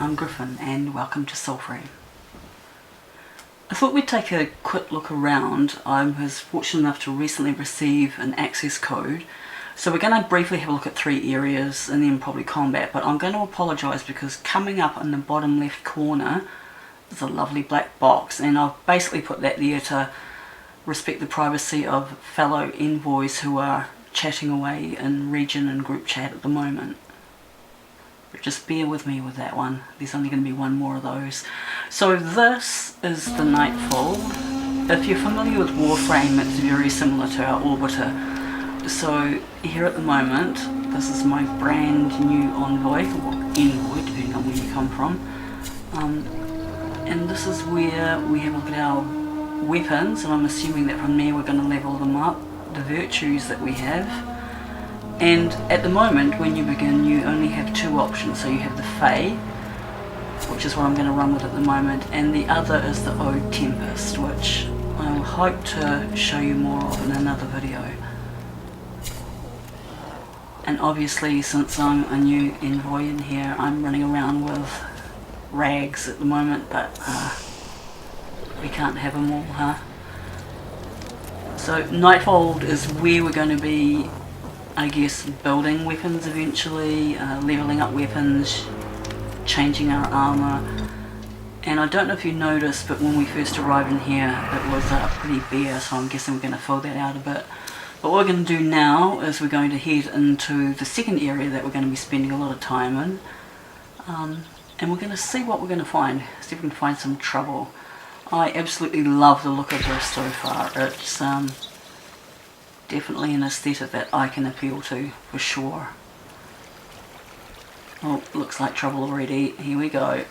I'm Griffin and welcome to Soulframe. I thought we'd take a quick look around. I was fortunate enough to recently receive an access code. So we're going to briefly have a look at 3 areas and then probably combat, but I'm going to apologise because coming up in the bottom left corner is a lovely black box, and I've basically put that there to respect the privacy of fellow envoys who are chatting away in region and group chat at the moment. But just bear with me with that one, there's only going to be one more of those. So this is the Nightfall. If you're familiar with Warframe, it's very similar to our Orbiter. So here at the moment, this is my brand new envoy, or envoy depending on where you come from. And this is where we have a look at our weapons, and I'm assuming that from there we're going to level them up, the virtues that we have. And at the moment when you begin you only have 2 options. So you have the Fae, which is what I'm going to run with at the moment, and the other is the Ode Tempest, which I will hope to show you more of in another video. And obviously, since I'm a new envoy in here, I'm running around with rags at the moment, but we can't have them all, huh? So Nightfall is where we're going to be, I guess, building weapons eventually, leveling up weapons, changing our armour. And I don't know if you noticed, but when we first arrived in here it was pretty bare, so I'm guessing we're going to fill that out a bit. But what we're going to do now is we're going to head into the second area that we're going to be spending a lot of time in, and we're going to see what we're going to find, see if we can find some trouble. I absolutely love the look of this so far. It's definitely an aesthetic that I can appeal to, for sure. Oh, looks like trouble already. Here we go.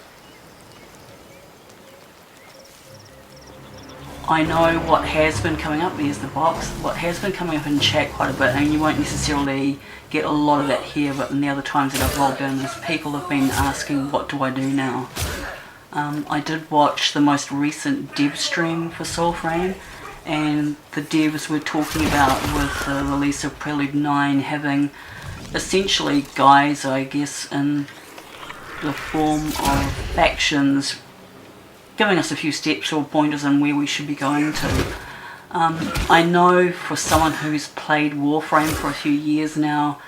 I know what has been coming up, there's the box, what has been coming up in chat quite a bit, and you won't necessarily get a lot of that here, but in the other times that I've logged in is people have been asking what do I do now. I did watch the most recent dev stream for Soulframe, and the devs were talking about with the release of Prelude 9 having essentially guides, I guess, in the form of factions, giving us a few steps or pointers on where we should be going to. I know for someone who's played Warframe for a few years now,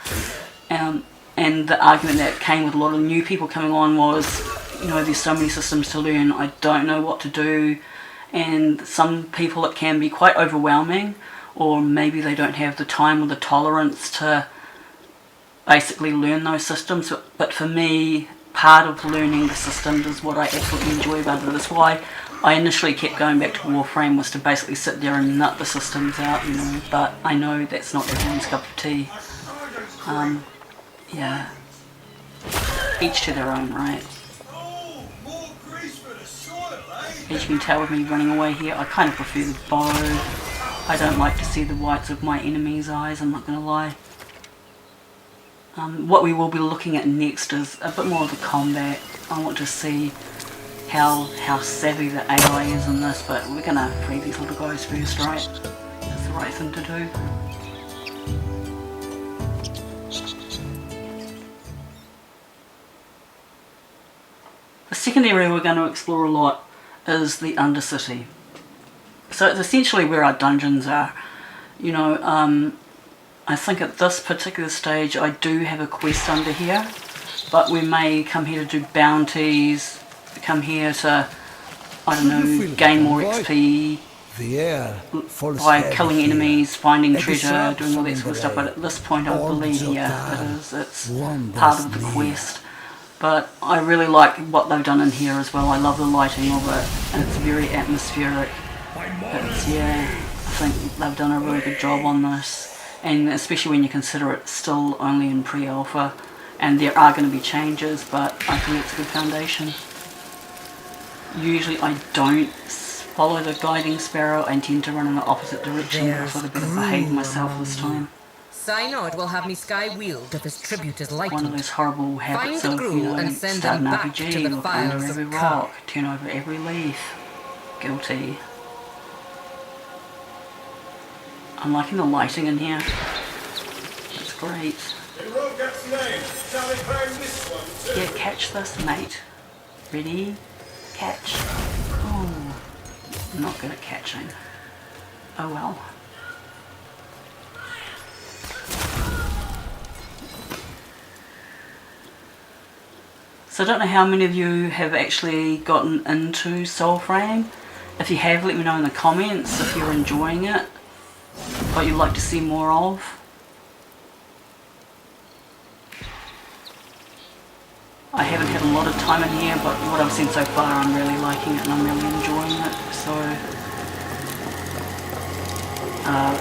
and the argument that came with a lot of new people coming on was, you know, there's so many systems to learn, I don't know what to do, and some people it can be quite overwhelming, or maybe they don't have the time or the tolerance to basically learn those systems. But for me, part of learning the systems is what I absolutely enjoy about it. That's why I initially kept going back to Warframe, was to basically sit there and nut the systems out, you know, but I know that's not everyone's cup of tea. Yeah, each to their own, right? As you can tell with me running away here, I kind of prefer the bow. I don't like to see the whites of my enemy's eyes, I'm not going to lie. What we will be looking at next is a bit more of the combat. I want to see how savvy the AI is in this, but we're going to free these little guys first, right? That's the right thing to do. The second area we're going to explore a lot is the Undercity. So it's essentially where our dungeons are. You know, I think at this particular stage I do have a quest under here, but we may come here to do bounties, come here to, I don't know, gain more XP by killing enemies, finding treasure, doing all that sort of stuff. But at this point I believe, yeah, it's part of the quest. But I really like what they've done in here as well. I love the lighting of it, and it's very atmospheric. Yeah, I think they've done a really good job on this. And especially when you consider it's still only in pre-alpha, and there are going to be changes, but I think it's a good foundation. Usually I don't follow the guiding sparrow, I tend to run in the opposite direction, but I thought I'd better behave myself this time. Synod will have me sky wheeled if his tribute is lightened. One of those horrible habits of, you know, start an RPG, look under every rock, turn over every leaf. Guilty. I'm liking the lighting in here. It's great. Yeah, catch this, mate. Ready? Catch. Oh, I'm not good at catching. Oh well. So I don't know how many of you have actually gotten into Soulframe. If you have, let me know in the comments if you're enjoying it, what you'd like to see more of. I haven't had a lot of time in here, but what I've seen so far I'm really liking it and I'm really enjoying it. So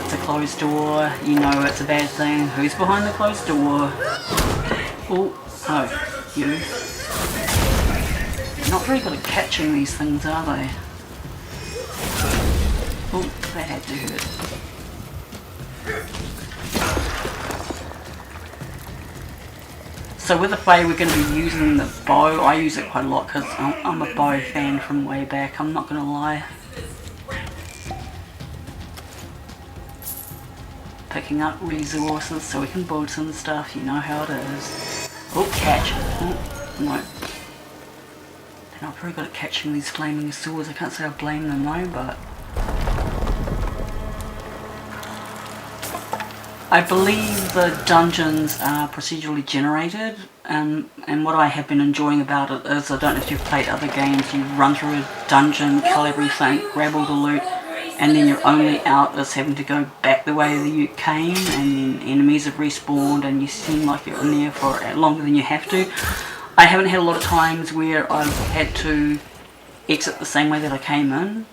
it's a closed door, you know it's a bad thing. Who's behind the closed door? Oh, you. They're not very good at catching these things, are they? Oh, that had to hurt. So with the play we're going to be using the bow. I use it quite a lot because I'm a bow fan from way back, I'm not going to lie. Picking up resources so we can build some stuff, you know how it is. Oh, catch. Oh, no. They're not very good at catching these flaming swords. I can't say I blame them though, but... I believe the dungeons are procedurally generated, and what I have been enjoying about it is, I don't know if you've played other games, you run through a dungeon, kill everything, grab all the loot, and then you're only out as having to go back the way that you came, and then enemies have respawned and you seem like you're in there for longer than you have to. I haven't had a lot of times where I've had to exit the same way that I came in,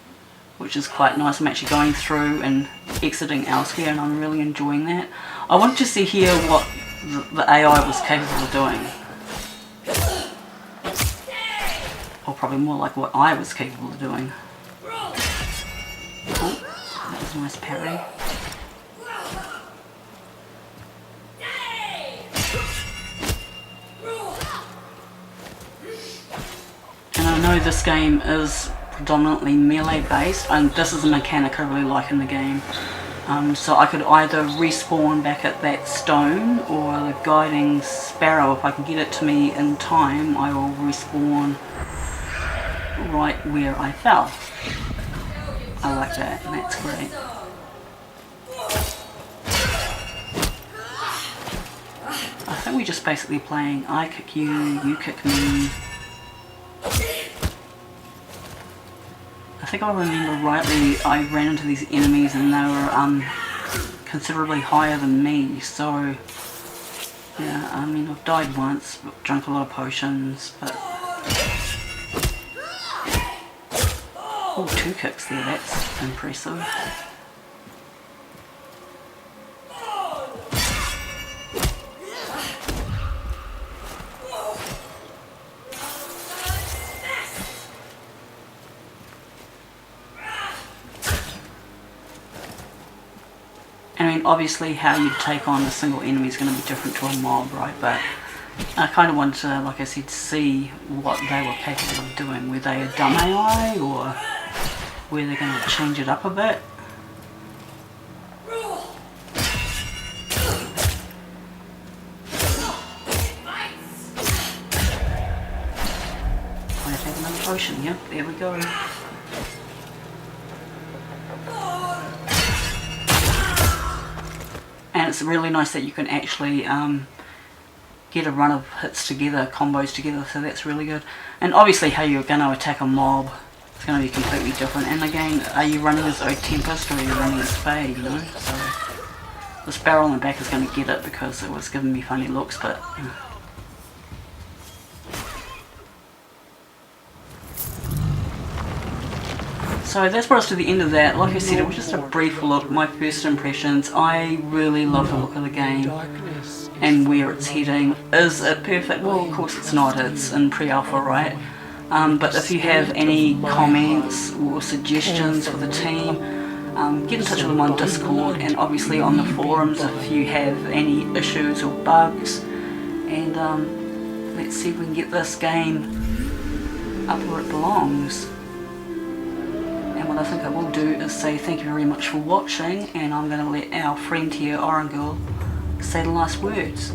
which is quite nice. I'm actually going through and exiting elsewhere and I'm really enjoying that. I wanted to see here what the AI was capable of doing. Or probably more like what I was capable of doing. Oh, that was a nice parry. And I know this game is predominantly melee based, and this is a mechanic I really like in the game. So I could either respawn back at that stone, or the guiding sparrow, if I can get it to me in time, I will respawn right where I fell. I like that, and that's great. I think we're just basically playing I kick you, you kick me. I think I remember rightly, I ran into these enemies and they were considerably higher than me, so yeah, I mean I've died once, drunk a lot of potions, but... Oh, 2 kicks there, that's impressive. I mean, obviously how you take on a single enemy is going to be different to a mob, right? But I kind of want to, like I said, see what they were capable of doing. Were they a dumb AI, or were they going to change it up a bit? I take another potion, yep, there we go. And it's really nice that you can actually get a run of hits together, combos together, so that's really good. And obviously how you're going to attack a mob is going to be completely different. And again, are you running as O Tempest or are you running as Fae, you know? So the sparrow on the back is going to get it because it was giving me funny looks, but... So that's brought us to the end of that. Like I said, it was just a brief look, my first impressions. I really love the look of the game and where it's heading. Is it perfect? Well, of course it's not, it's in pre-alpha, right? But if you have any comments or suggestions for the team, get in touch with them on Discord and obviously on the forums if you have any issues or bugs. And let's see if we can get this game up where it belongs. And what I think I will do is say thank you very much for watching, and I'm going to let our friend here, Orangul, say the last words.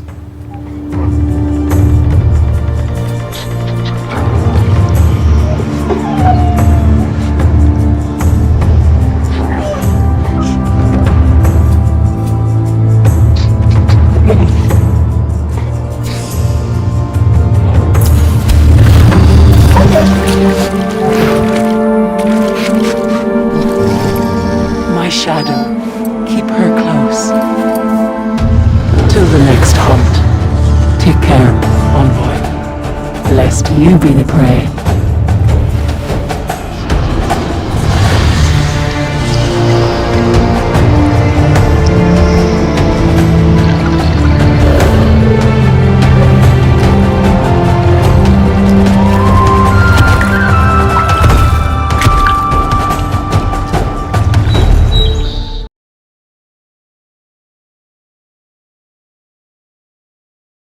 must you be the prey.